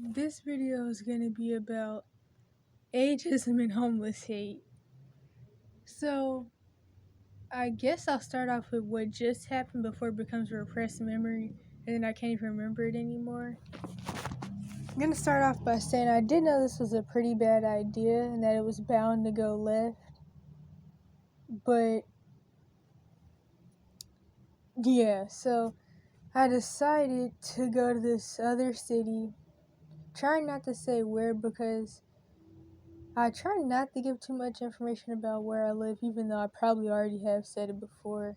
This video is going to be about ageism and homeless hate. So, I guess I'll start off with what just happened before it becomes a repressed memory and then I can't even remember it anymore. I'm going to start off by saying I did know this was a pretty bad idea and that it was bound to go left. But, yeah, so I decided to go to this other city, trying not to say where because I try not to give too much information about where I live, even though I probably already have said it before.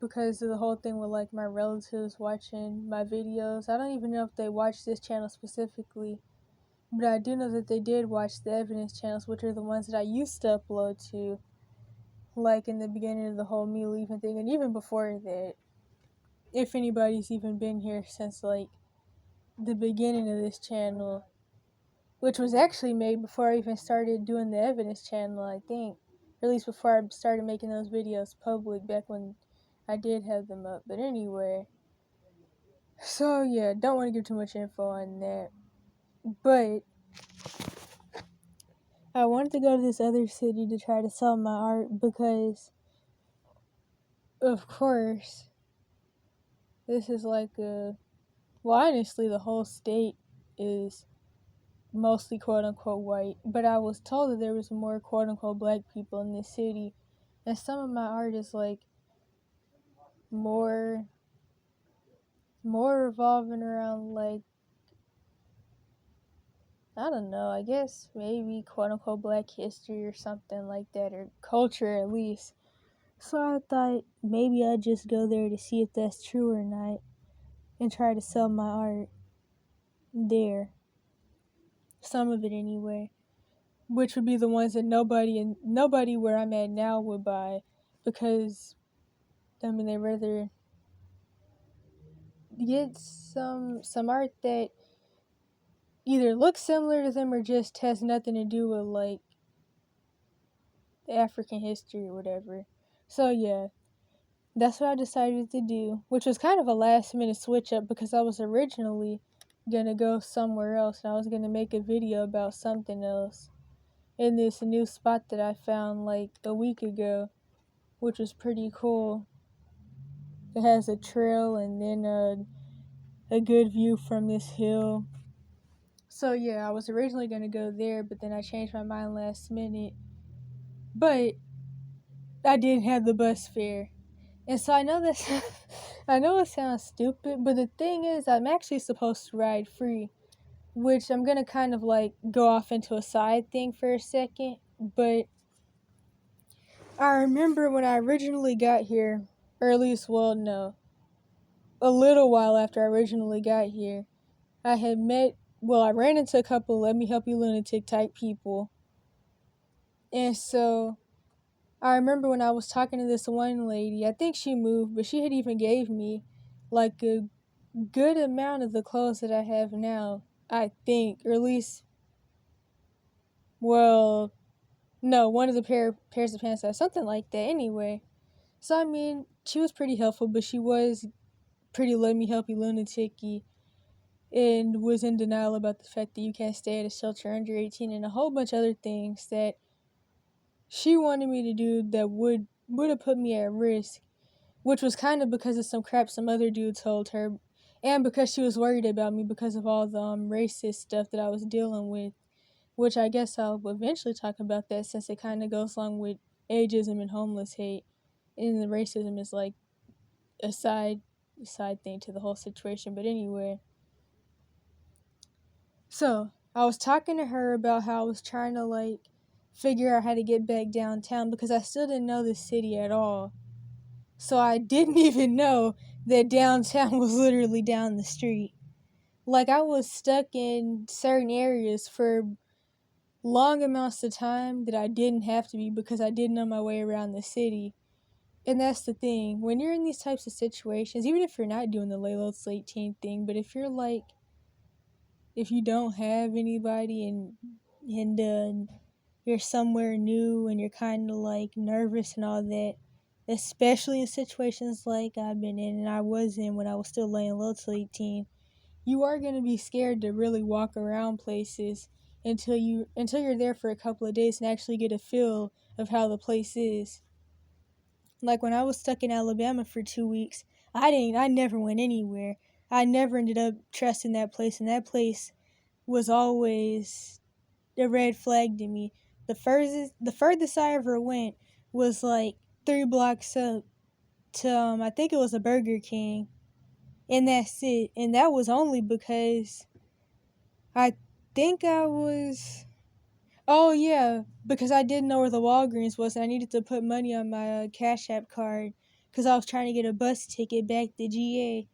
Because of the whole thing with like my relatives watching my videos. I don't even know if they watch this channel specifically, but I do know that they did watch the evidence channels, which are the ones that I used to upload to, like in the beginning of the whole me leaving thing, and even before that. If anybody's even been here since like the beginning of this channel, which was actually made before I even started doing the evidence channel, I think. Or at least before I started making those videos public back when I did have them up. But anyway. So yeah, don't want to give too much info on that. But I wanted to go to this other city to try to sell my art because, of course, this is like well, honestly, the whole state is mostly quote-unquote white, but I was told that there was more quote-unquote black people in this city, and some of my art is like more revolving around like, I don't know, I guess maybe quote-unquote black history or something like that, or culture at least. So I thought maybe I'd just go there to see if that's true or not, and try to sell my art there, some of it anyway, which would be the ones that nobody where I'm at now would buy, because I mean, they rather get some art that either looks similar to them or just has nothing to do with like African history or whatever. So yeah, that's what I decided to do, which was kind of a last minute switch up because I was originally gonna go somewhere else and I was gonna make a video about something else in this new spot that I found like a week ago, which was pretty cool. It has a trail and then a good view from this hill. So yeah, I was originally gonna go there, but then I changed my mind last minute. But I didn't have the bus fare. And so I know this I know it sounds stupid, but the thing is I'm actually supposed to ride free, which I'm gonna kind of like go off into a side thing for a second, but I remember when I originally got here, or at least, well, no, a little while after I originally got here, I ran into a couple let me help you lunatic type people. And so I remember when I was talking to this one lady, I think she moved, but she had even gave me like a good amount of the clothes that I have now, I think, or at least, well, no, one of the pairs of pants, something like that anyway. So I mean, she was pretty helpful, but she was pretty let me help you lunatic-y and was in denial about the fact that you can't stay at a shelter under 18 and a whole bunch of other things that she wanted me to do that would have put me at risk, which was kind of because of some crap some other dude told her, and because she was worried about me because of all the racist stuff that I was dealing with, which I guess I'll eventually talk about that since it kind of goes along with ageism and homeless hate, and the racism is like a side thing to the whole situation. But anyway, so I was talking to her about how I was trying to like figure out how to get back downtown because I still didn't know the city at all. So I didn't even know that downtown was literally down the street. Like, I was stuck in certain areas for long amounts of time that I didn't have to be because I didn't know my way around the city. And that's the thing. When you're in these types of situations, even if you're not doing the lay low slate team thing, but if you're like, if you don't have anybody and you're somewhere new and you're kind of like nervous and all that, especially in situations like I've been in and I was in when I was still laying low till 18, you are going to be scared to really walk around places until you're there for a couple of days and actually get a feel of how the place is. Like when I was stuck in Alabama for 2 weeks, I never went anywhere. I never ended up trusting that place, and that place was always a red flag to me. The furthest I ever went was like 3 blocks up to I think it was a Burger King, and that's it. And that was only because I think I was. Oh yeah, because I didn't know where the Walgreens was, and I needed to put money on my Cash App card because I was trying to get a bus ticket back to GA,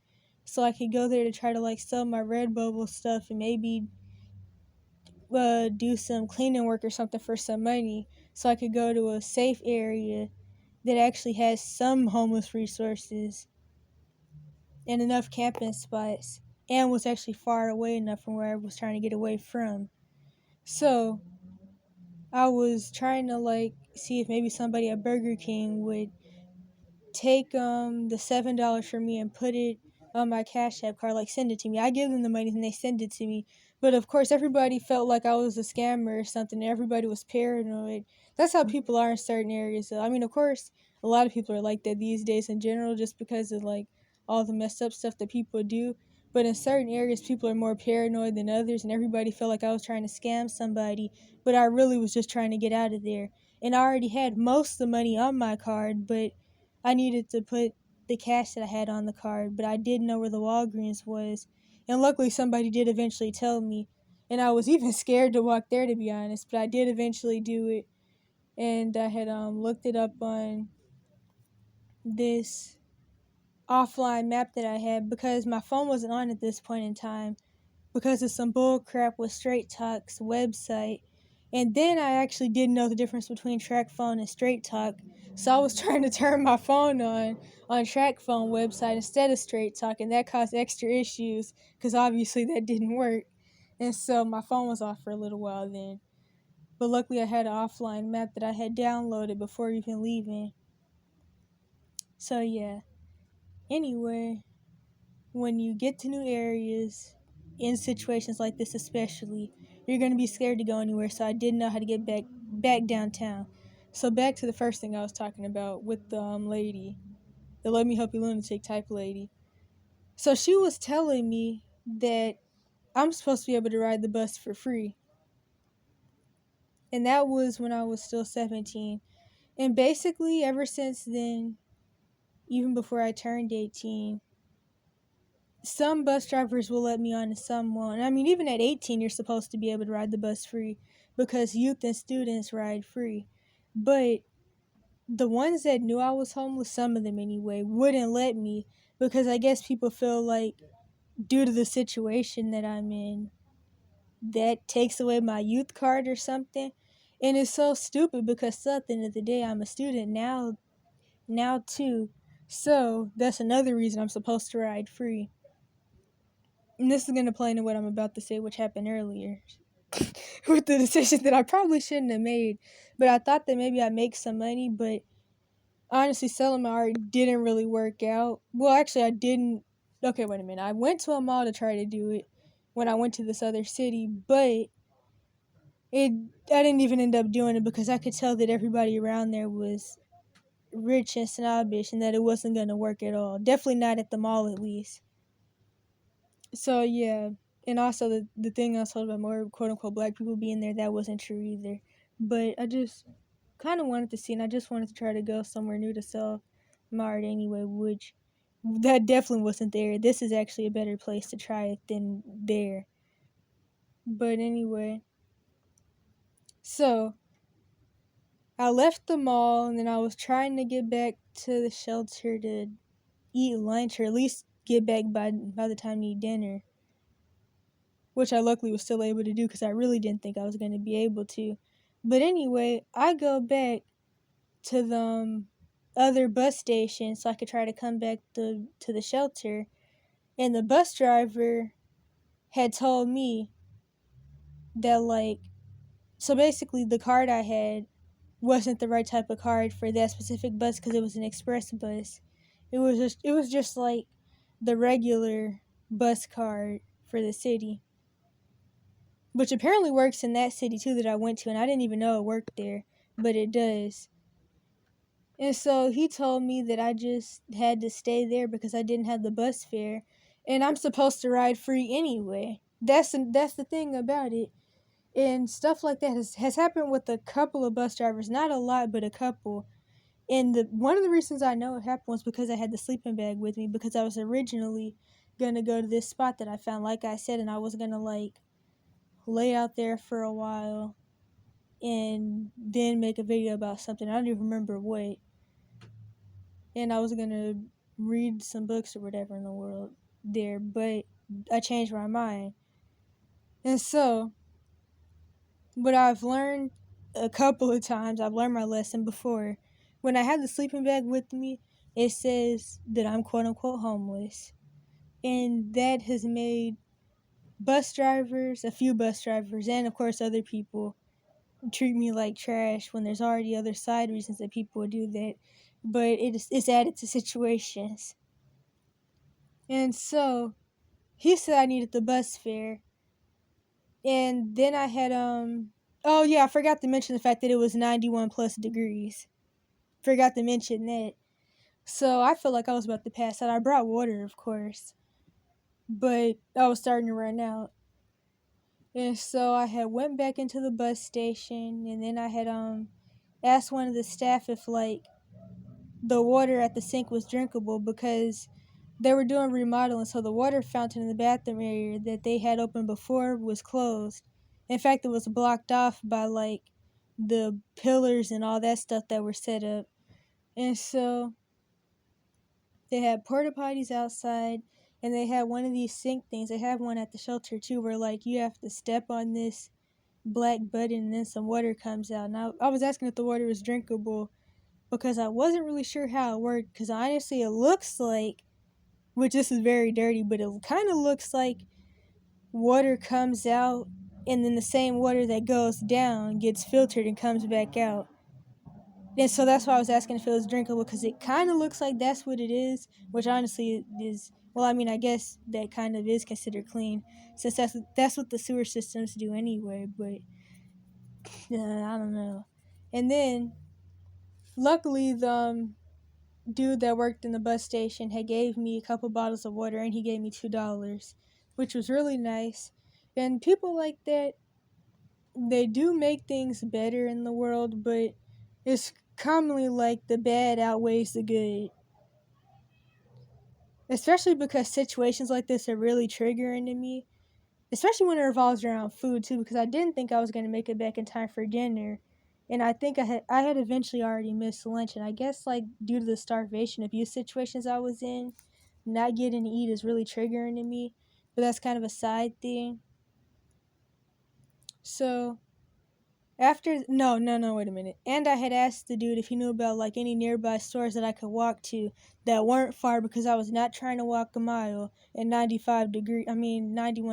so I could go there to try to like sell my Redbubble stuff and maybe do some cleaning work or something for some money, so I could go to a safe area that actually has some homeless resources and enough camping spots, and was actually far away enough from where I was trying to get away from. So I was trying to like see if maybe somebody at Burger King would take the $7 from me and put it on my Cash App card, like send it to me. I give them the money and they send it to me. But of course everybody felt like I was a scammer or something. Everybody was paranoid. That's how people are in certain areas. I mean, of course, a lot of people are like that these days in general, just because of like all the messed up stuff that people do. But in certain areas, people are more paranoid than others, and everybody felt like I was trying to scam somebody, but I really was just trying to get out of there. And I already had most of the money on my card, but I needed to put the cash that I had on the card, but I didn't know where the Walgreens was. And luckily somebody did eventually tell me. And I was even scared to walk there, to be honest, but I did eventually do it. And I had looked it up on this offline map that I had because my phone wasn't on at this point in time because of some bull crap with Straight Talk's website. And then I actually didn't know the difference between Track Phone and Straight Talk. So I was trying to turn my phone on Track Phone website instead of Straight Talk, and that caused extra issues because obviously that didn't work. And so my phone was off for a little while then. But luckily I had an offline map that I had downloaded before even leaving. So yeah. Anyway, when you get to new areas, in situations like this especially, you're going to be scared to go anywhere, so I didn't know how to get back downtown. So back to the first thing I was talking about with the lady, the Let Me Help You Lunatic type lady. So she was telling me that I'm supposed to be able to ride the bus for free. And that was when I was still 17. And basically, ever since then, even before I turned 18, some bus drivers will let me on and some won't. I mean, even at 18, you're supposed to be able to ride the bus free because youth and students ride free. But the ones that knew I was homeless, some of them anyway, wouldn't let me because I guess people feel like, due to the situation that I'm in, that takes away my youth card or something. And it's so stupid because at the end of the day, I'm a student now too. So that's another reason I'm supposed to ride free. And this is going to play into what I'm about to say, which happened earlier with the decision that I probably shouldn't have made. But I thought that maybe I'd make some money, but honestly, selling my art didn't really work out. Well, actually, I didn't. Okay, wait a minute. I went to a mall to try to do it when I went to this other city, but I didn't even end up doing it because I could tell that everybody around there was rich and snobbish and that it wasn't going to work at all. Definitely not at the mall, at least. So yeah, and also the thing I was told about more quote unquote black people being there, that wasn't true either. But I just kind of wanted to see, and I just wanted to try to go somewhere new to sell my art anyway, which that definitely wasn't there. This is actually a better place to try it than there. But anyway, so I left the mall and then I was trying to get back to the shelter to eat lunch or at least get back by the time to eat dinner, which I luckily was still able to do because I really didn't think I was going to be able to. But anyway, I go back to the other bus station so I could try to come back to the shelter. And the bus driver had told me that, like, so basically the card I had wasn't the right type of card for that specific bus because it was an express bus. It was just like the regular bus card for the city, which apparently works in that city too that I went to, and I didn't even know it worked there, but it does. And so he told me that I just had to stay there because I didn't have the bus fare, and I'm supposed to ride free anyway. That's the thing about it. And stuff like that has happened with a couple of bus drivers, not a lot, but a couple. And one of the reasons I know it happened was because I had the sleeping bag with me, because I was originally gonna go to this spot that I found, like I said, and I was gonna like lay out there for a while and then make a video about something. I don't even remember what. And I was gonna read some books or whatever in the world there, but I changed my mind. And so, what I've learned a couple of times, I've learned my lesson before. When I have the sleeping bag with me, it says that I'm quote unquote homeless. And that has made a few bus drivers, and of course other people, treat me like trash when there's already other side reasons that people would do that. But it's added to situations. And so, he said I needed the bus fare. And then I had, oh yeah, I forgot to mention the fact that it was 91 plus degrees. Forgot to mention that. So I felt like I was about to pass out. I brought water, of course, but I was starting to run out. And so I had went back into the bus station, and then I had asked one of the staff if like the water at the sink was drinkable, because they were doing remodeling, so the water fountain in the bathroom area that they had open before was closed. In fact, it was blocked off by like the pillars and all that stuff that were set up. And so they had porta potties outside, and they had one of these sink things. They have one at the shelter too, where like you have to step on this black button and then some water comes out. And I was asking if the water was drinkable because I wasn't really sure how it worked, because honestly it looks like, which this is very dirty, but it kind of looks like water comes out and then the same water that goes down gets filtered and comes back out. And so that's why I was asking if it was drinkable, because it kind of looks like that's what it is, which honestly is, well, I mean, I guess that kind of is considered clean, since that's what the sewer systems do anyway, but I don't know. And then, luckily, the dude that worked in the bus station had gave me a couple bottles of water, and he gave me $2, which was really nice. And people like that, they do make things better in the world, but it's commonly like the bad outweighs the good. Especially because situations like this are really triggering to me. Especially when it revolves around food too, because I didn't think I was going to make it back in time for dinner. And I think I had eventually already missed lunch, and I guess like due to the starvation abuse situations I was in, not getting to eat is really triggering to me. But that's kind of a side thing. So wait a minute. And I had asked the dude if he knew about like any nearby stores that I could walk to that weren't far, because I was not trying to walk a mile at 91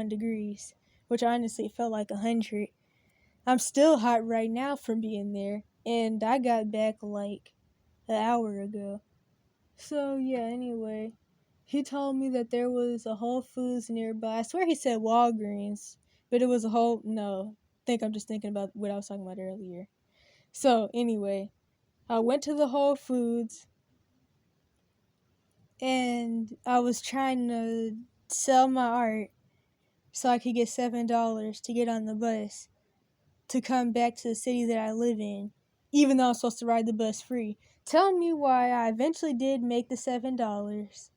degrees, which honestly felt like 100. I'm still hot right now from being there, and I got back like an hour ago. So yeah, anyway, he told me that there was a Whole Foods nearby. I swear he said Walgreens, but it was no. I think I'm just thinking about what I was talking about earlier. So anyway, I went to the Whole Foods, and I was trying to sell my art so I could get $7 to get on the bus to come back to the city that I live in, even though I'm supposed to ride the bus free. Tell me why I eventually did make the $7.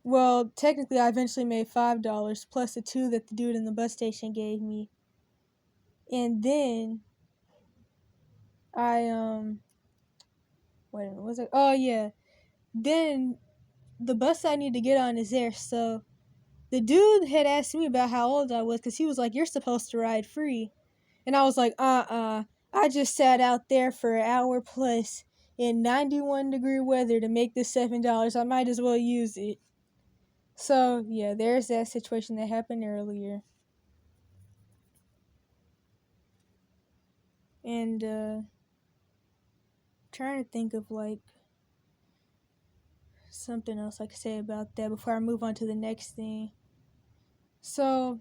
Well, technically I eventually made $5 plus the $2 that the dude in the bus station gave me. And then I wait a minute, was it? Oh yeah. Then the bus I need to get on is there, so the dude had asked me about how old I was, because he was like, "You're supposed to ride free." And I was like, I just sat out there for an hour plus in 91-degree weather to make this $7. I might as well use it. So, yeah, there's that situation that happened earlier. And, trying to think of, like, something else I could say about that before I move on to the next thing. So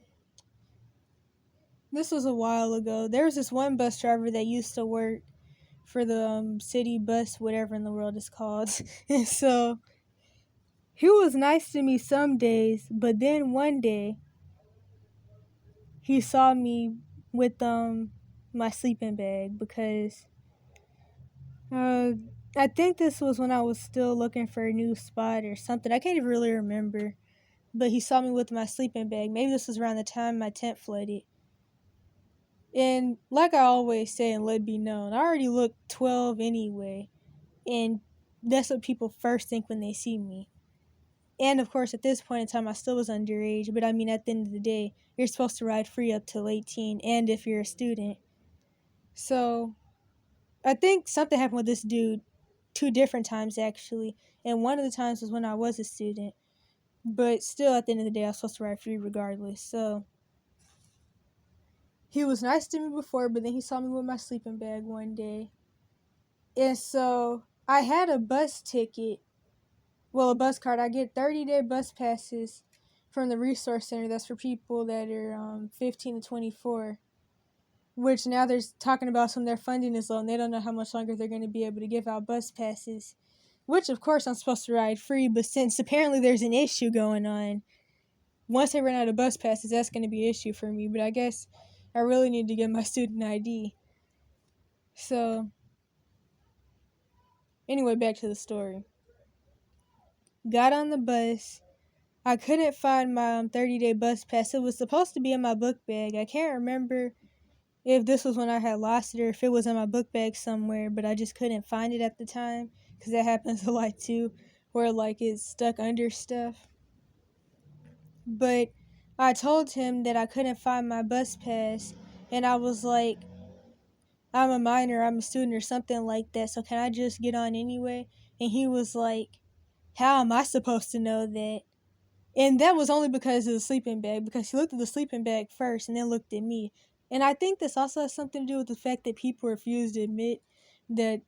this was a while ago. There was this one bus driver that used to work for the city bus, whatever in the world it's called. And so he was nice to me some days, but then one day he saw me with my sleeping bag because I think this was when I was still looking for a new spot or something. I can't even really remember. But he saw me with my sleeping bag. Maybe this was around the time my tent flooded. And like I always say and let it be known, I already look 12 anyway. And that's what people first think when they see me. And of course, at this point in time, I still was underage. But I mean, at the end of the day, you're supposed to ride free up till 18, and if you're a student. So I think something happened with this dude 2 different times, actually. And one of the times was when I was a student. But still, at the end of the day, I was supposed to ride free regardless. So he was nice to me before, but then he saw me with my sleeping bag one day. And so I had a bus ticket. Well, a bus card. I get 30-day bus passes from the resource center. That's for people that are 15 to 24. Which now they're talking about some of their funding is low, and they don't know how much longer they're going to be able to give out bus passes. Which, of course, I'm supposed to ride free, but since apparently there's an issue going on, once they run out of bus passes, that's going to be an issue for me. But I guess I really need to get my student ID. So, anyway, back to the story. Got on the bus. I couldn't find my 30-day bus pass. It was supposed to be in my book bag. I can't remember if this was when I had lost it or if it was in my book bag somewhere, but I just couldn't find it at the time because that happens a lot too, where like it's stuck under stuff. But I told him that I couldn't find my bus pass, and I was like, I'm a minor, I'm a student or something like that, so can I just get on anyway? And he was like, how am I supposed to know that? And that was only because of the sleeping bag, because he looked at the sleeping bag first and then looked at me. And I think this also has something to do with the fact that people refuse to admit that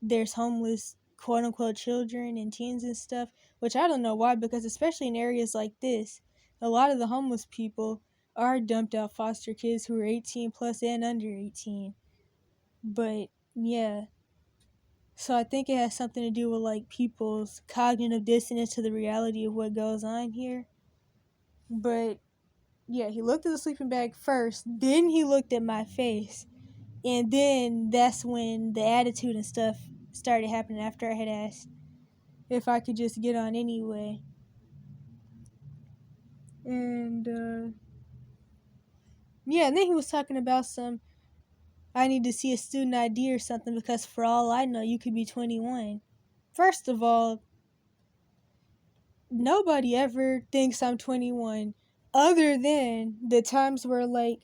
there's homeless, quote unquote, children and teens and stuff, which I don't know why, because especially in areas like this, a lot of the homeless people are dumped out foster kids who are 18 plus and under 18. But yeah, so I think it has something to do with like people's cognitive dissonance to the reality of what goes on here. But yeah, he looked at the sleeping bag first, then he looked at my face, and then that's when the attitude and stuff started happening after I had asked if I could just get on anyway. And yeah, and then he was talking about I need to see a student ID or something because for all I know, you could be 21. First of all, nobody ever thinks I'm 21 other than the times where like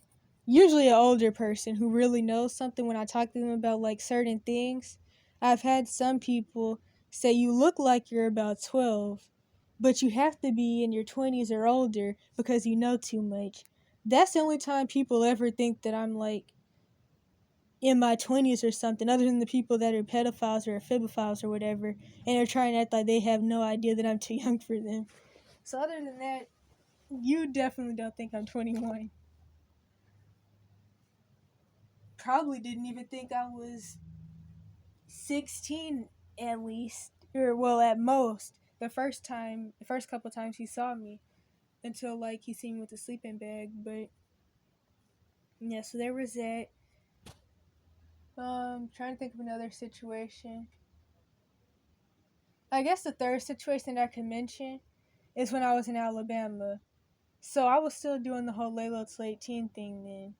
usually an older person who really knows something when I talk to them about like certain things. I've had some people say you look like you're about 12, but you have to be in your 20s or older because you know too much. That's the only time people ever think that I'm like in my 20s or something, other than the people that are pedophiles or phibophiles or whatever, and are trying to act like they have no idea that I'm too young for them. So other than that, you definitely don't think I'm 21. Probably didn't even think I was 16 at least. Or, well, at most. The first couple times he saw me. Until, like, he seen me with the sleeping bag. But, yeah, so there was that. Trying to think of another situation. I guess the third situation that I could mention is when I was in Alabama. So I was still doing the whole lay low till 18 thing then.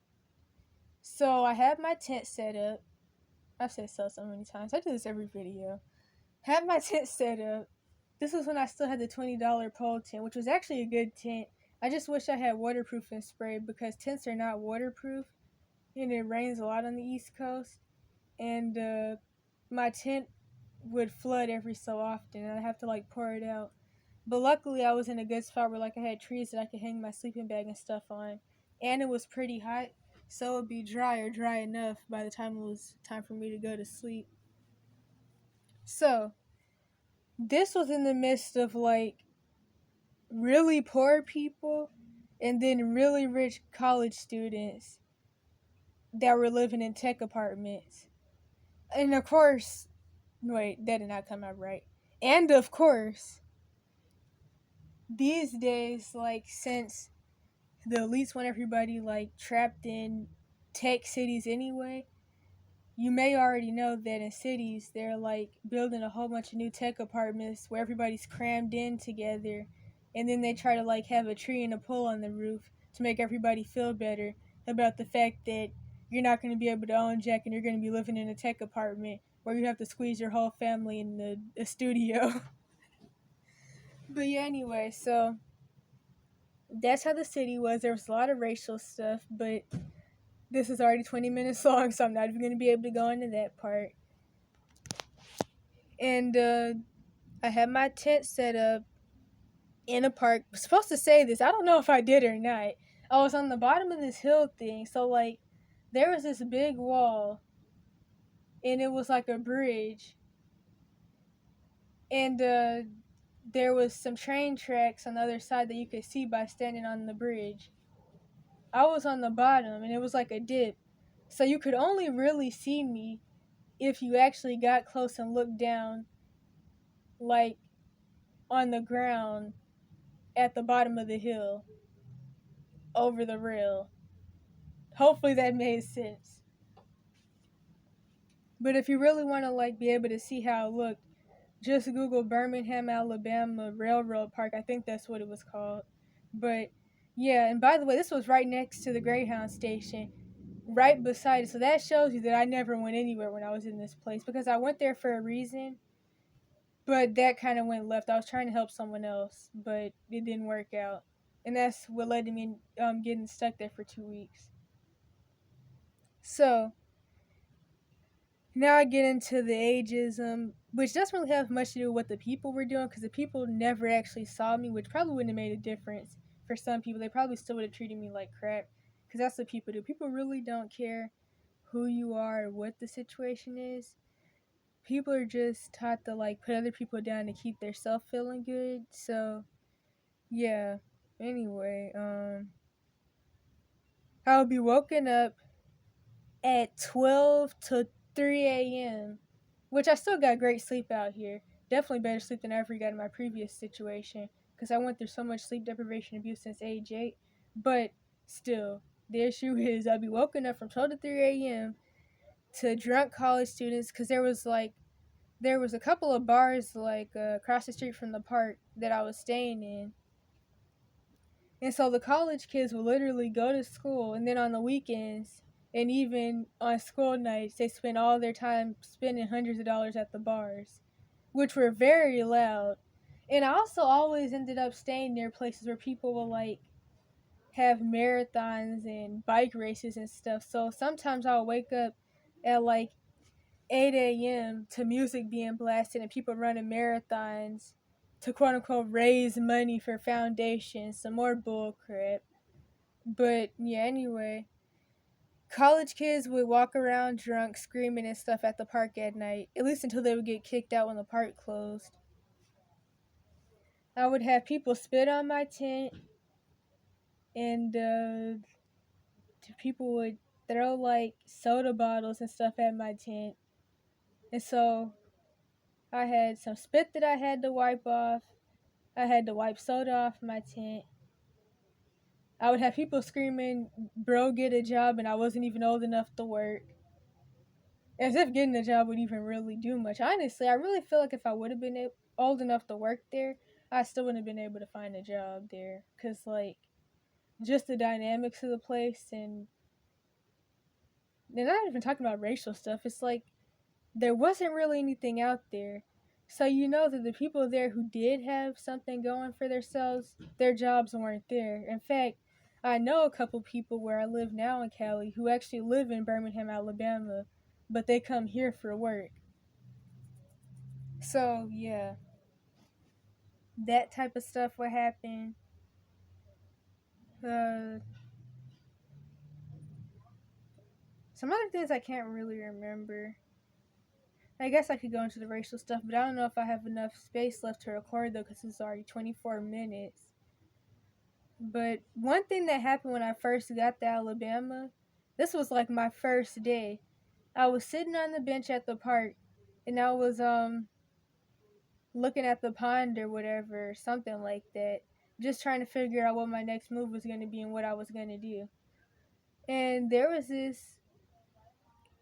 So I had my tent set up. I've said so many times. I do this every video. Had my tent set up. This was when I still had the $20 pole tent, which was actually a good tent. I just wish I had waterproofing spray because tents are not waterproof. And it rains a lot on the East Coast. And my tent would flood every so often. And I'd have to like pour it out. But luckily I was in a good spot where like I had trees that I could hang my sleeping bag and stuff on. And it was pretty hot. So it would be dry enough by the time it was time for me to go to sleep. So, this was in the midst of like really poor people and then really rich college students that were living in tech apartments. And of course, wait, that did not come out right. And of course, these days, like, since the elites want everybody like trapped in tech cities anyway, you may already know that in cities they're like building a whole bunch of new tech apartments where everybody's crammed in together, and then they try to like have a tree and a pole on the roof to make everybody feel better about the fact that you're not going to be able to own jack and you're going to be living in a tech apartment where you have to squeeze your whole family in a studio. But yeah, anyway, so that's how the city was. There was a lot of racial stuff, but this is already 20 minutes long, so I'm not even going to be able to go into that part. And I had my tent set up in a park. I was supposed to say this. I don't know if I did or not. I was on the bottom of this hill thing, so like there was this big wall, and it was like a bridge, and there was some train tracks on the other side that you could see by standing on the bridge. I was on the bottom, and it was like a dip, so you could only really see me if you actually got close and looked down, like on the ground at the bottom of the hill over the rail. Hopefully that made sense. But if you really want to like be able to see how it looked, just Google Birmingham, Alabama Railroad Park. I think that's what it was called. But yeah, and by the way, this was right next to the Greyhound station, right beside it. So that shows you that I never went anywhere when I was in this place, because I went there for a reason, but that kind of went left. I was trying to help someone else, but it didn't work out. And that's what led to me getting stuck there for 2 weeks. So now I get into the ageism, which doesn't really have much to do with what the people were doing, because the people never actually saw me, which probably wouldn't have made a difference for some people. They probably still would have treated me like crap, because that's what people do. People really don't care who you are or what the situation is. People are just taught to like put other people down to keep their self feeling good. So yeah. Anyway, I'll be woken up at 12 to 3 a.m., which I still got great sleep out here. Definitely better sleep than I ever got in my previous situation, because I went through so much sleep deprivation abuse since age 8. But still, the issue is I'll be woken up from 12 to 3 a.m. to drunk college students, because there was a couple of bars like across the street from the park that I was staying in. And so the college kids will literally go to school, and then on the weekends and even on school nights, they spend all their time spending hundreds of dollars at the bars, which were very loud. And I also always ended up staying near places where people will like have marathons and bike races and stuff. So sometimes I'll wake up at like 8 a.m. to music being blasted and people running marathons to quote unquote raise money for foundations, some more bull crap. But yeah, anyway, college kids would walk around drunk, screaming and stuff at the park at night, at least until they would get kicked out when the park closed. I would have people spit on my tent, and people would throw like soda bottles and stuff at my tent. And so I had some spit that I had to wipe off. I had to wipe soda off my tent. I would have people screaming, "Bro, get a job," and I wasn't even old enough to work. As if getting a job would even really do much. Honestly, I really feel like if I would have been old enough to work there, I still wouldn't have been able to find a job there. Because, like, just the dynamics of the place, and they're not even talking about racial stuff. It's like there wasn't really anything out there. So you know that the people there who did have something going for themselves, their jobs weren't there. In fact, I know a couple people where I live now in Cali who actually live in Birmingham, Alabama, but they come here for work. So yeah, that type of stuff would happen. Uh, some other things I can't really remember. I guess I could go into the racial stuff, but I don't know if I have enough space left to record though, because it's already 24 minutes. But one thing that happened when I first got to Alabama, this was like my first day. I was sitting on the bench at the park, and I was looking at the pond or whatever, something like that, just trying to figure out what my next move was going to be and what I was going to do. And there was this.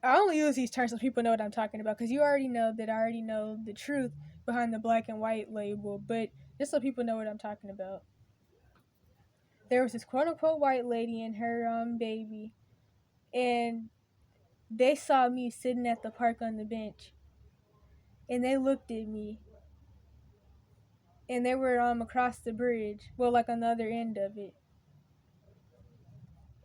I only use these terms so people know what I'm talking about, because you already know that I already know the truth behind the black and white label, but just so people know what I'm talking about. There was this quote unquote white lady and her baby, and they saw me sitting at the park on the bench, and they looked at me, and they were across the bridge, well, like on the other end of it,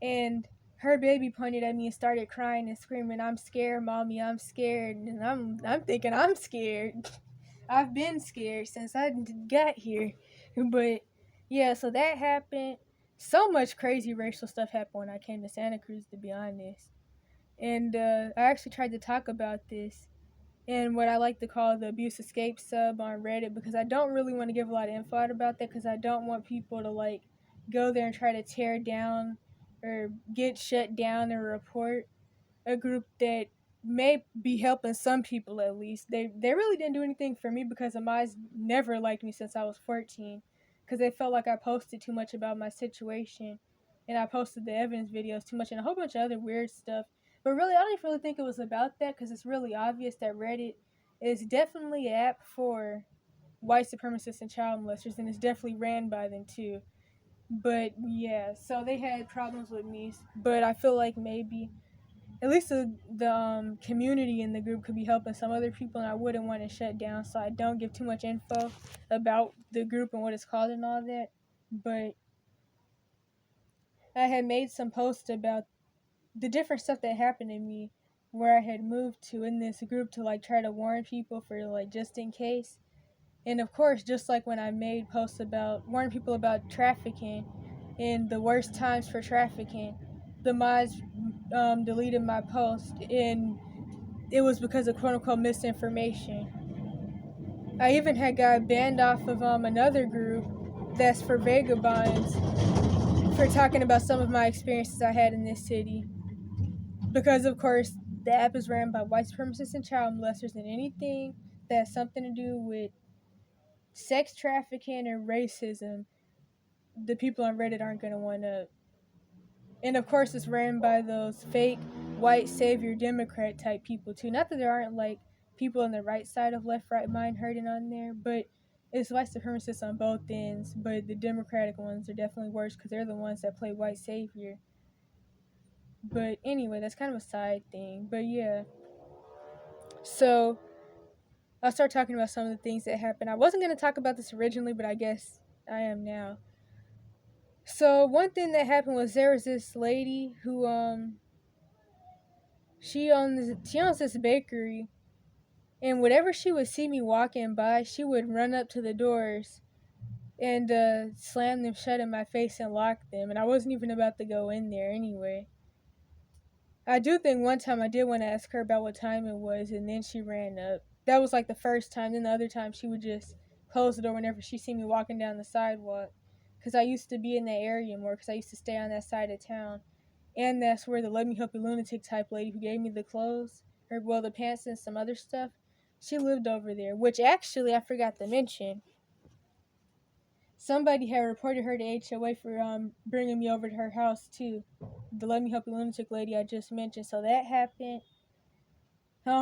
and her baby pointed at me and started crying and screaming, "I'm scared, mommy, I'm scared." And I'm thinking, I'm scared. I've been scared since I got here. But yeah, so that happened. So much crazy racial stuff happened when I came to Santa Cruz, to be honest. And I actually tried to talk about this in what I like to call the abuse escape sub on Reddit, because I don't really want to give a lot of info out about that, because I don't want people to like go there and try to tear down or get shut down or report a group that may be helping some people. At least they really didn't do anything for me, because Amaz never liked me since I was 14, because they felt like I posted too much about my situation, and I posted the evidence videos too much and a whole bunch of other weird stuff. But really, I don't even really think it was about that, because it's really obvious that Reddit is definitely an app for white supremacists and child molesters, and it's definitely ran by them too. But yeah, so they had problems with me, but I feel like maybe at least the community in the group could be helping some other people, and I wouldn't want to shut down, so I don't give too much info about the group and what it's called and all that. But I had made some posts about the different stuff that happened to me where I had moved to in this group to like try to warn people for like just in case. And of course, just like when I made posts about warning people about trafficking and the worst times for trafficking, the mods deleted my post, and it was because of quote unquote misinformation. I even had got banned off of another group that's for vagabonds for talking about some of my experiences I had in this city. Because, of course, the app is ran by white supremacists and child molesters, and anything that has something to do with sex trafficking or racism, the people on Reddit aren't going to want to. And of course, it's ran by those fake white savior Democrat type people too. Not that there aren't like people on the right side of left right mind hurting on there, but it's white supremacists on both ends. But the Democratic ones are definitely worse, because they're the ones that play white savior. But anyway, that's kind of a side thing. But yeah, so I'll start talking about some of the things that happened. I wasn't going to talk about this originally, but I guess I am now. So one thing that happened was there was this lady who she owns this bakery, and whenever she would see me walking by, she would run up to the doors and slam them shut in my face and lock them, and I wasn't even about to go in there anyway. I do think one time I did want to ask her about what time it was, and then she ran up. That was like the first time. Then the other time she would just close the door whenever she see me walking down the sidewalk, because I used to be in that area more, because I used to stay on that side of town. And that's where the Let Me Help You Lunatic type lady who gave me the clothes, or well, the pants and some other stuff, she lived over there. Which actually I forgot to mention. Somebody had reported her to HOA for bringing me over to her house too. The Let Me Help You Lunatic lady I just mentioned. So that happened.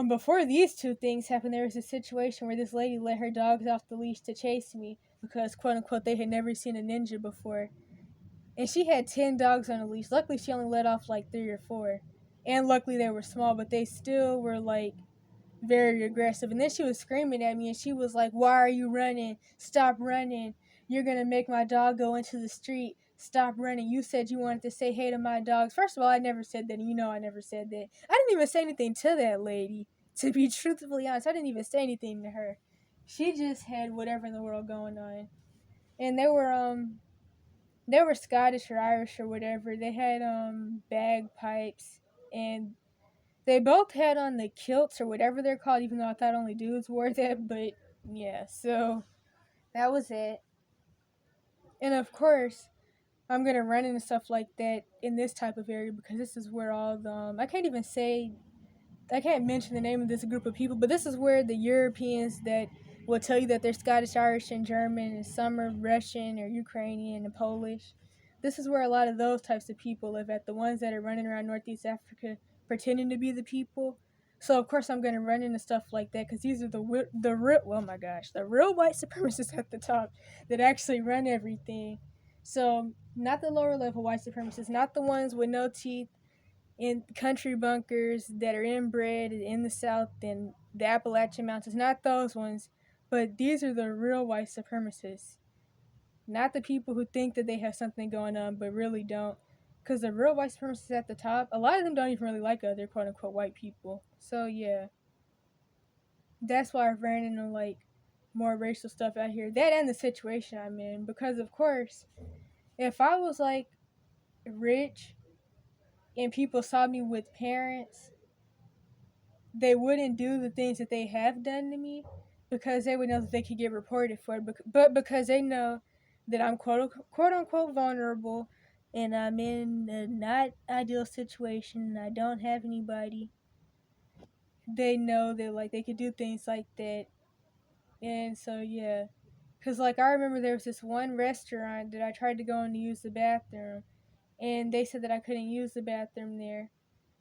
Before these two things happened, there was a situation where this lady let her dogs off the leash to chase me because, quote unquote, they had never seen a ninja before. And she had 10 dogs on a leash. Luckily, she only let off like 3 or 4. And luckily, they were small, but they still were like very aggressive. And then she was screaming at me, and she was like, "Why are you running? Stop running. You're going to make my dog go into the street. Stop running. You said you wanted to say hey to my dogs." First of all, I never said that. And you know I never said that. I didn't even say anything to that lady. To be truthfully honest, I didn't even say anything to her. She just had whatever in the world going on. And they were Scottish or Irish or whatever. They had bagpipes, and they both had on the kilts or whatever they're called, even though I thought only dudes wore that. But yeah, so that was it. And of course, I'm gonna run into stuff like that in this type of area because this is where all the I can't mention the name of this group of people, but this is where the Europeans that will tell you that they're Scottish, Irish, and German, and some are Russian or Ukrainian and Polish. This is where a lot of those types of people live at, the ones that are running around Northeast Africa pretending to be the people. So of course I'm gonna run into stuff like that because these are the real, oh my gosh, the real white supremacists at the top that actually run everything. So not the lower level white supremacists, not the ones with no teeth in country bunkers that are inbred in the South and the Appalachian Mountains, not those ones, but these are the real white supremacists, not the people who think that they have something going on but really don't. Because the real white supremacists at the top, a lot of them don't even really like other quote unquote white people. So yeah, that's why I've ran into like more racial stuff out here. That and the situation I'm in. Because of course, if I was like rich and people saw me with parents, they wouldn't do the things that they have done to me because they would know that they could get reported for it. But because they know that I'm quote unquote vulnerable and I'm in a not ideal situation and I don't have anybody, they know that like they could do things like that. And so yeah, because like I remember there was this one restaurant that I tried to go in to use the bathroom, and they said that I couldn't use the bathroom there.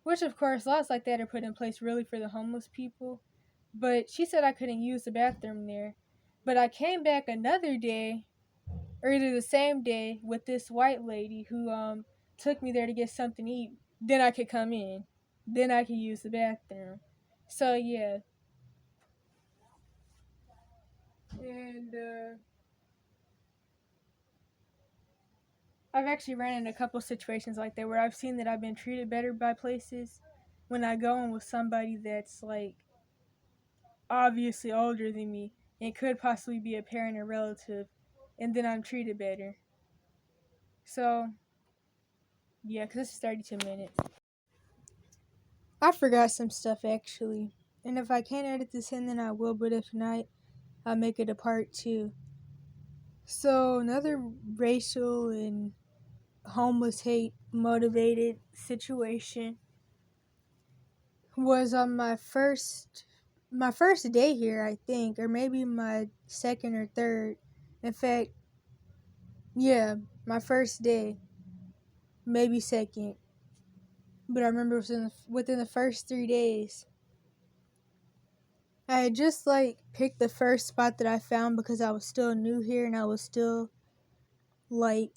Which, of course, laws like that are put in place really for the homeless people. But she said I couldn't use the bathroom there. But I came back another day, or either the same day, with this white lady who took me there to get something to eat. Then I could come in. Then I could use the bathroom. So, yeah. And I've actually ran into a couple situations like that where I've seen that I've been treated better by places when I go in with somebody that's like obviously older than me and could possibly be a parent or relative, and then I'm treated better. So, yeah, because this is 32 minutes. I forgot some stuff actually, and if I can't edit this in, then I will, but if not, I'll make it a part 2. So, another racial and homeless hate motivated situation was on my first day here, I think, or maybe my second or third. In fact, yeah, my first day, maybe second. But I remember it was within the first 3 days. I had just like picked the first spot that I found because I was still new here and I was still like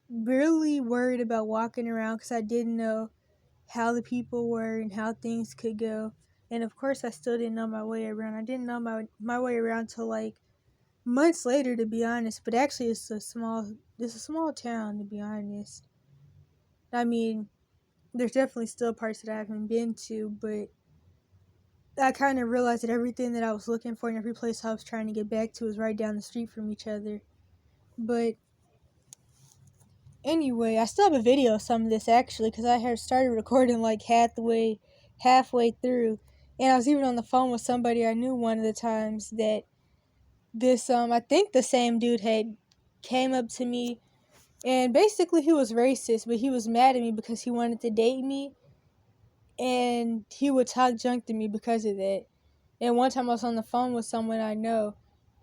really worried about walking around because I didn't know how the people were and how things could go. And of course, I still didn't know my way around. I didn't know my way around till like months later, to be honest. But actually, it's a small town, to be honest. I mean, there's definitely still parts that I haven't been to, but I kind of realized that everything that I was looking for in every place I was trying to get back to was right down the street from each other. But anyway, I still have a video of some of this actually because I had started recording like halfway through, and I was even on the phone with somebody I knew one of the times that this I think the same dude had came up to me, and basically he was racist, but he was mad at me because he wanted to date me, and he would talk junk to me because of that. And one time I was on the phone with someone I know,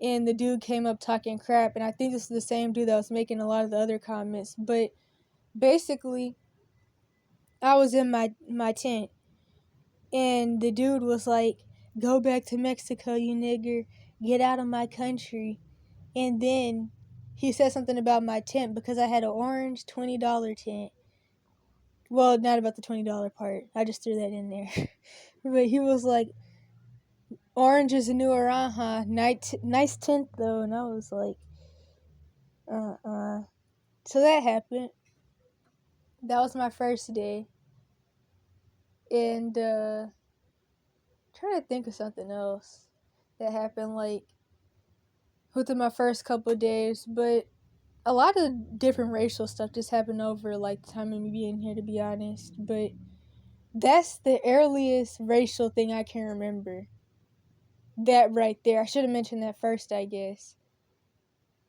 and the dude came up talking crap, and I think this is the same dude that was making a lot of the other comments. But basically, I was in my tent, and the dude was like, "Go back to Mexico, you nigger. Get out of my country." And then he said something about my tent because I had an orange $20 tent. Well, not about the $20 part. I just threw that in there. But he was like, "Orange is a new Aranja. Nice tint, though." And I was like, So that happened. That was my first day. And, trying to think of something else that happened, like, within my first couple of days. But a lot of different racial stuff just happened over, like, the time of me being here, to be honest. But that's the earliest racial thing I can remember. That right there. I should have mentioned that first, I guess.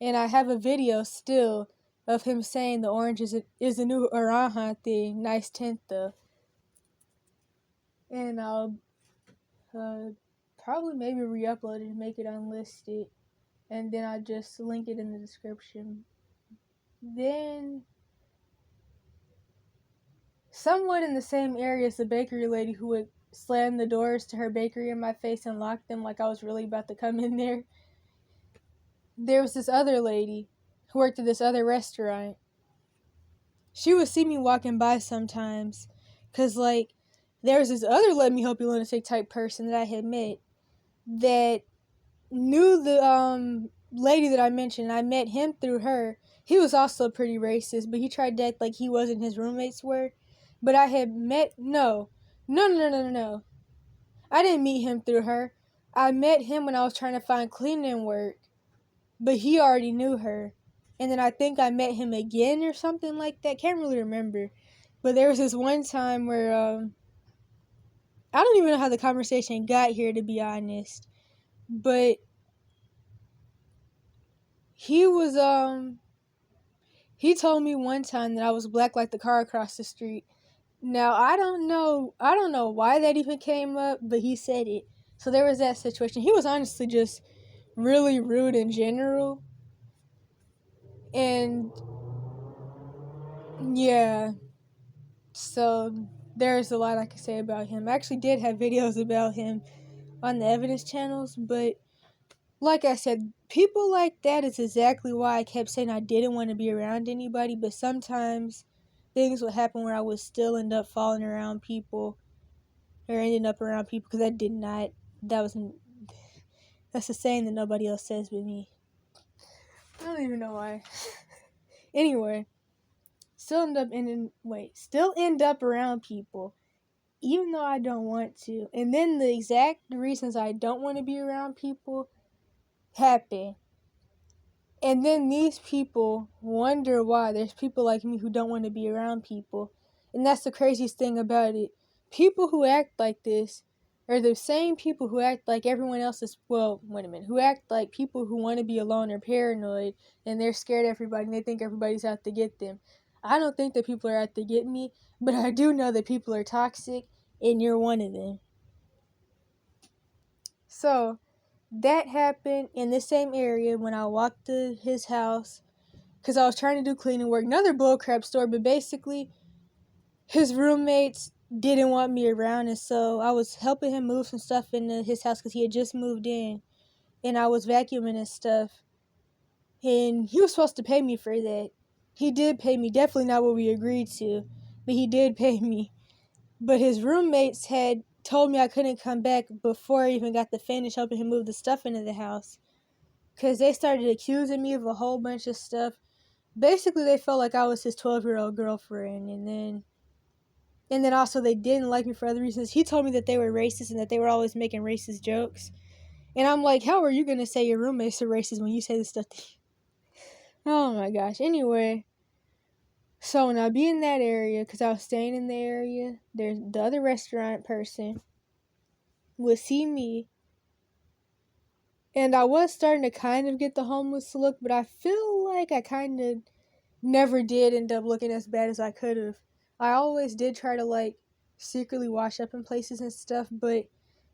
And I have a video still of him saying the orange is a new Araha thing. Nice tint though. And I'll probably maybe re-upload it and make it unlisted. And then I'll just link it in the description. Then, somewhat in the same area as the bakery lady who would slam the doors to her bakery in my face and lock them like I was really about to come in there. There was this other lady who worked at this other restaurant. She would see me walking by sometimes, because, like, there was this other let me help you lunatic type person that I had met that knew the lady that I mentioned. I met him through her. He was also pretty racist, but he tried to act like he wasn't his roommates were. But I had met, no. I didn't meet him through her. I met him when I was trying to find cleaning work, but he already knew her. And then I think I met him again or something like that. Can't really remember. But there was this one time where, I don't even know how the conversation got here, to be honest. But he was, he told me one time that I was black like the car across the street. Now, I don't know why that even came up, but he said it. So there was that situation. He was honestly just really rude in general. And yeah, so there's a lot I could say about him. I actually did have videos about him on the evidence channels, but like I said, people like that is exactly why I kept saying I didn't want to be around anybody, but sometimes things would happen where I would still end up falling around people or ending up around people, because that's a saying that nobody else says but me. I don't even know why. Anyway, still end up around people, even though I don't want to. And then the exact reasons I don't want to be around people happen. And then these people wonder why there's people like me who don't want to be around people. And that's the craziest thing about it. People who act like this are the same people who act like everyone else is, who act like people who want to be alone are paranoid and they're scared of everybody and they think everybody's out to get them. I don't think that people are out to get me, but I do know that people are toxic and you're one of them. So, that happened in the same area when I walked to his house because I was trying to do cleaning work. Another bullcrap story, but basically his roommates didn't want me around, and so I was helping him move some stuff into his house because he had just moved in, and I was vacuuming and stuff, and he was supposed to pay me for that. He did pay me, definitely not what we agreed to, but he did pay me. But his roommates had told me I couldn't come back before I even got to finish helping him move the stuff into the house, because they started accusing me of a whole bunch of stuff. Basically, they felt like I was his 12-year-old girlfriend, and then also they didn't like me for other reasons. He told me that they were racist and that they were always making racist jokes. And I'm like, how are you going to say your roommates are racist when you say this stuff to you? Oh my gosh. Anyway, so when I be in that area, because I was staying in the area, there's the other restaurant person would see me. And I was starting to kind of get the homeless look, but I feel like I kind of never did end up looking as bad as I could have. I always did try to, like, secretly wash up in places and stuff, but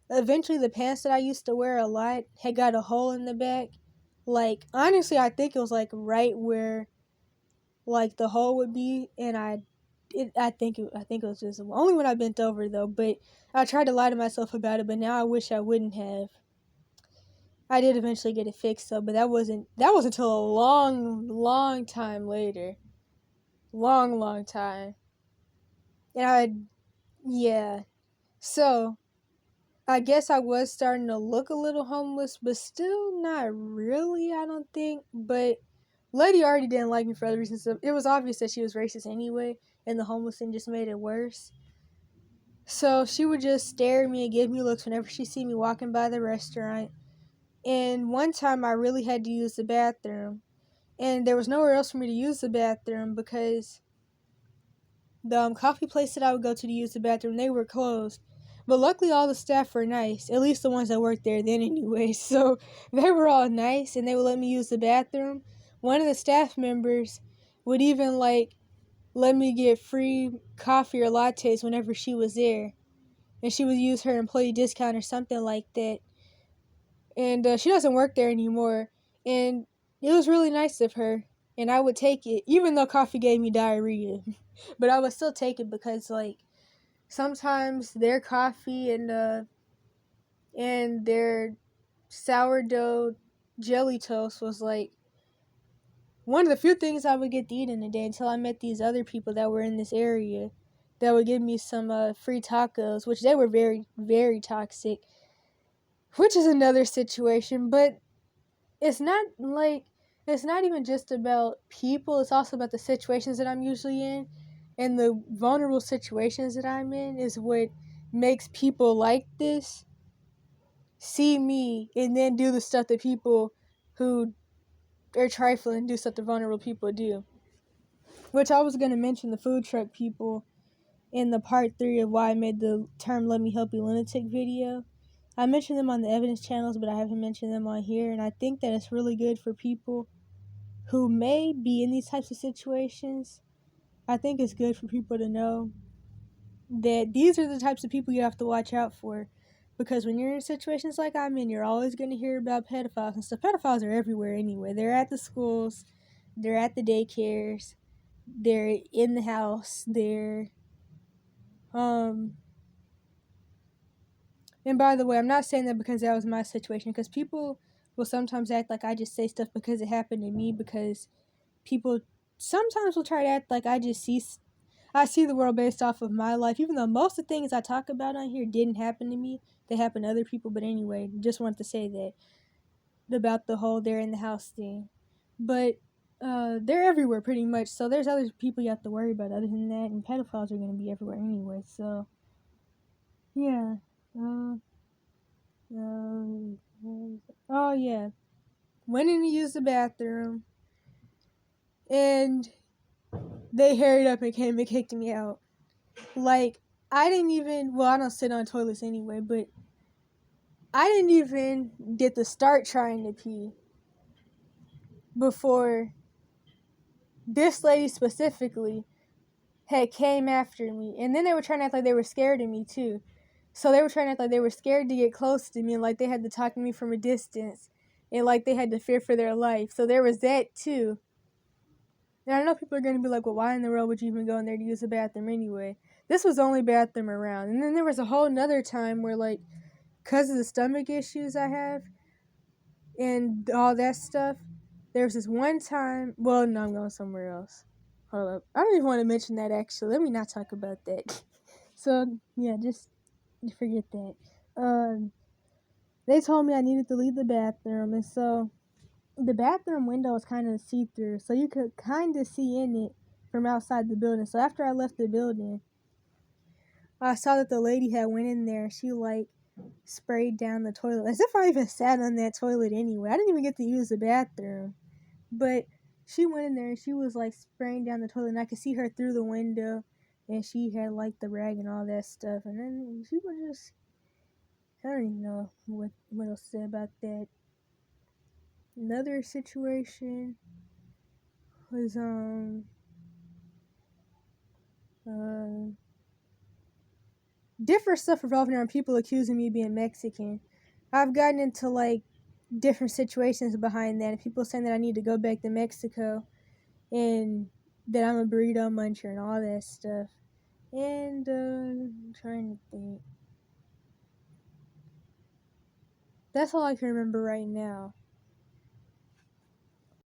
eventually the pants that I used to wear a lot had got a hole in the back. Like, honestly, I think it was, like, right where, like, the hole would be, and I think it was just only when I bent over, though, but I tried to lie to myself about it, but now I wish I wouldn't have. I did eventually get it fixed, though, but that wasn't until a long time later. Long time. And so I guess I was starting to look a little homeless, but still not really, I don't think. But lady already didn't like me for other reasons. So it was obvious that she was racist anyway, and the homeless thing just made it worse. So she would just stare at me and give me looks whenever she see me walking by the restaurant. And one time I really had to use the bathroom, and there was nowhere else for me to use the bathroom because the coffee place that I would go to use the bathroom, they were closed. But luckily all the staff were nice, at least the ones that worked there then anyway. So they were all nice and they would let me use the bathroom. One of the staff members would even like let me get free coffee or lattes whenever she was there. And she would use her employee discount or something like that. And she doesn't work there anymore. And it was really nice of her. And I would take it, even though coffee gave me diarrhea. But I would still take it because, like, sometimes their coffee and their sourdough jelly toast was, like, one of the few things I would get to eat in a day until I met these other people that were in this area that would give me some free tacos, which they were very, very toxic, which is another situation. But it's not even just about people, it's also about the situations that I'm usually in. And the vulnerable situations that I'm in is what makes people like this see me and then do the stuff that people who are trifling do stuff that vulnerable people do. Which I was going to mention the food truck people in the part 3 of why I made the term "Let Me Help You Lunatic" video. I mentioned them on the evidence channels, but I haven't mentioned them on here, and I think that it's really good for people who may be in these types of situations. I think it's good for people to know that these are the types of people you have to watch out for. Because when you're in situations like I'm in, you're always going to hear about pedophiles and stuff. Pedophiles are everywhere anyway. They're at the schools, they're at the daycares, they're in the house, they're and by the way, I'm not saying that because that was my situation, because people will sometimes act like I just say stuff because it happened to me, because people sometimes will try to act like I see the world based off of my life, even though most of the things I talk about on here didn't happen to me. They happened to other people. But anyway, just wanted to say that about the whole they're in the house thing. But they're everywhere pretty much, so there's other people you have to worry about other than that, and pedophiles are going to be everywhere anyway, so yeah. Oh yeah, went in to use the bathroom, and they hurried up and came and kicked me out. Like, I didn't even, well, I don't sit on toilets anyway, but I didn't even get to start trying to pee before this lady specifically had came after me. And then they were trying to act like they were scared of me too. So they were trying to act like they were scared to get close to me, and like they had to talk to me from a distance, and like they had to fear for their life. So there was that too. And I know people are going to be like, well, why in the world would you even go in there to use the bathroom anyway? This was the only bathroom around. And then there was a whole nother time where, like, because of the stomach issues I have and all that stuff, there was this one time, well, no, I'm going somewhere else. Hold up. I don't even want to mention that, actually. Let me not talk about that. So, yeah, just forget that. They told me I needed to leave the bathroom, and so the bathroom window was kind of see-through, so you could kind of see in it from outside the building. So after I left the building, I saw that the lady had went in there. She, like, sprayed down the toilet, as if I even sat on that toilet anyway. I didn't even get to use the bathroom. But she went in there and she was, like, spraying down the toilet, and I could see her through the window, and she had, like, the rag and all that stuff. And then she was just, I don't even know what else to say about that. Another situation was, different stuff revolving around people accusing me of being Mexican. I've gotten into, like, different situations behind that, and people saying that I need to go back to Mexico, and that I'm a burrito muncher and all that stuff. And, I'm trying to think. That's all I can remember right now.